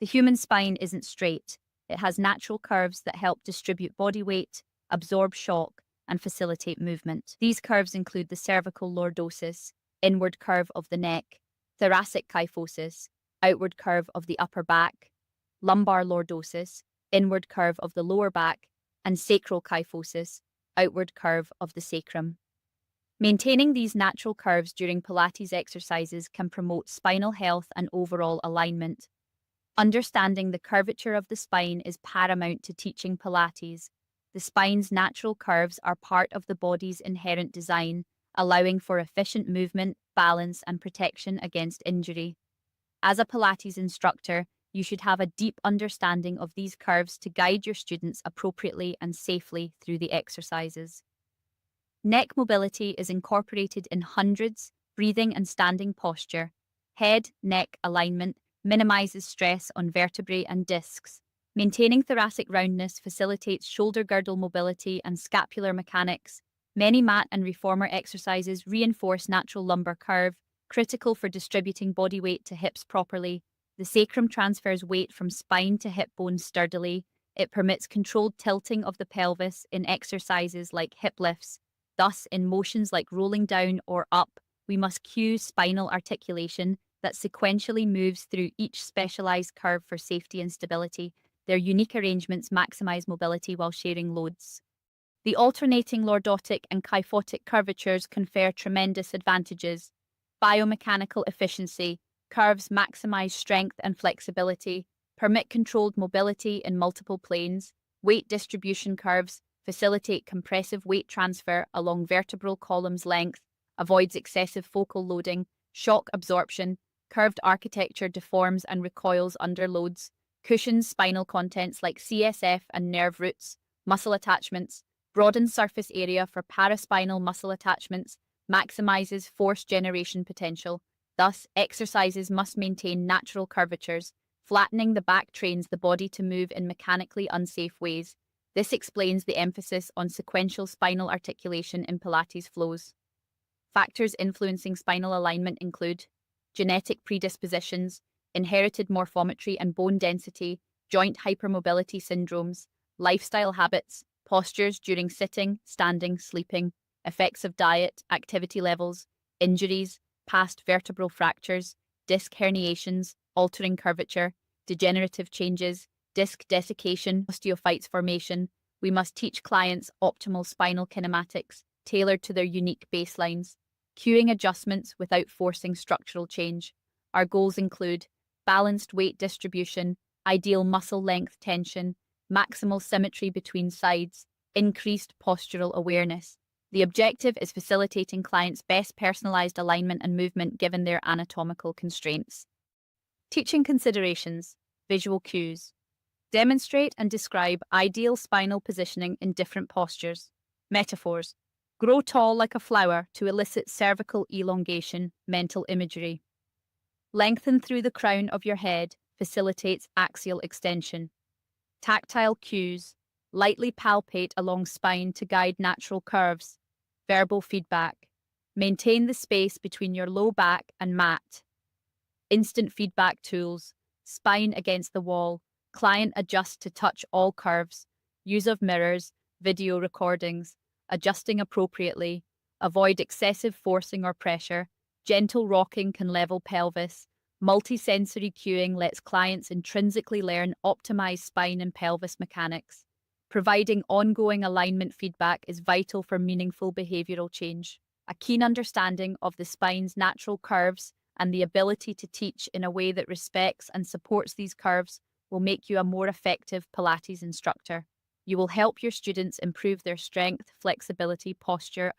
The human spine isn't straight. It has natural curves that help distribute body weight, absorb shock, and facilitate movement. These curves include the cervical lordosis, inward curve of the neck, thoracic kyphosis, outward curve of the upper back, lumbar lordosis, inward curve of the lower back, and sacral kyphosis, outward curve of the sacrum. Maintaining these natural curves during Pilates exercises can promote spinal health and overall alignment. Understanding the curvature of the spine is paramount to teaching Pilates. The spine's natural curves are part of the body's inherent design, allowing for efficient movement, balance, and protection against injury. As a Pilates instructor, you should have a deep understanding of these curves to guide your students appropriately and safely through the exercises. Neck mobility is incorporated in hundreds, breathing and standing posture. Head-neck alignment minimizes stress on vertebrae and discs. Maintaining thoracic roundness facilitates shoulder girdle mobility and scapular mechanics. Many mat and reformer exercises reinforce natural lumbar curve, critical for distributing body weight to hips properly. The sacrum transfers weight from spine to hip bones sturdily. It permits controlled tilting of the pelvis in exercises like hip lifts. Thus, in motions like rolling down or up, we must cue spinal articulation that sequentially moves through each specialized curve for safety and stability. Their unique arrangements maximize mobility while sharing loads. The alternating lordotic and kyphotic curvatures confer tremendous advantages. Biomechanical efficiency. Curves maximize strength and flexibility, permit controlled mobility in multiple planes. Weight distribution curves facilitate compressive weight transfer along vertebral column's length, avoids excessive focal loading, shock absorption. Curved architecture deforms and recoils under loads, cushions spinal contents like CSF and nerve roots, muscle attachments, broadens surface area for paraspinal muscle attachments, maximizes force generation potential. Thus, exercises must maintain natural curvatures. Flattening the back trains the body to move in mechanically unsafe ways. This explains the emphasis on sequential spinal articulation in Pilates flows. Factors influencing spinal alignment include genetic predispositions, inherited morphometry and bone density, joint hypermobility syndromes, lifestyle habits, postures during sitting, standing, sleeping, effects of diet, activity levels, injuries, past vertebral fractures, disc herniations, altering curvature, degenerative changes, disc desiccation, osteophytes formation. We must teach clients optimal spinal kinematics tailored to their unique baselines, cueing adjustments without forcing structural change. Our goals include balanced weight distribution, ideal muscle length tension, maximal symmetry between sides, increased postural awareness. The objective is facilitating clients' best personalized alignment and movement given their anatomical constraints. Teaching considerations, visual cues. Demonstrate and describe ideal spinal positioning in different postures. Metaphors. Grow tall like a flower to elicit cervical elongation, mental imagery. Lengthen through the crown of your head facilitates axial extension. Tactile cues. Lightly palpate along spine to guide natural curves. Verbal feedback. Maintain the space between your low back and mat. Instant feedback tools. Spine against the wall. Client adjusts to touch all curves. Use of mirrors, video recordings. Adjusting appropriately. Avoid excessive forcing or pressure. Gentle rocking can level pelvis. Multisensory cueing lets clients intrinsically learn optimized spine and pelvis mechanics. Providing ongoing alignment feedback is vital for meaningful behavioral change. A keen understanding of the spine's natural curves and the ability to teach in a way that respects and supports these curves will make you a more effective Pilates instructor. You will help your students improve their strength, flexibility, posture,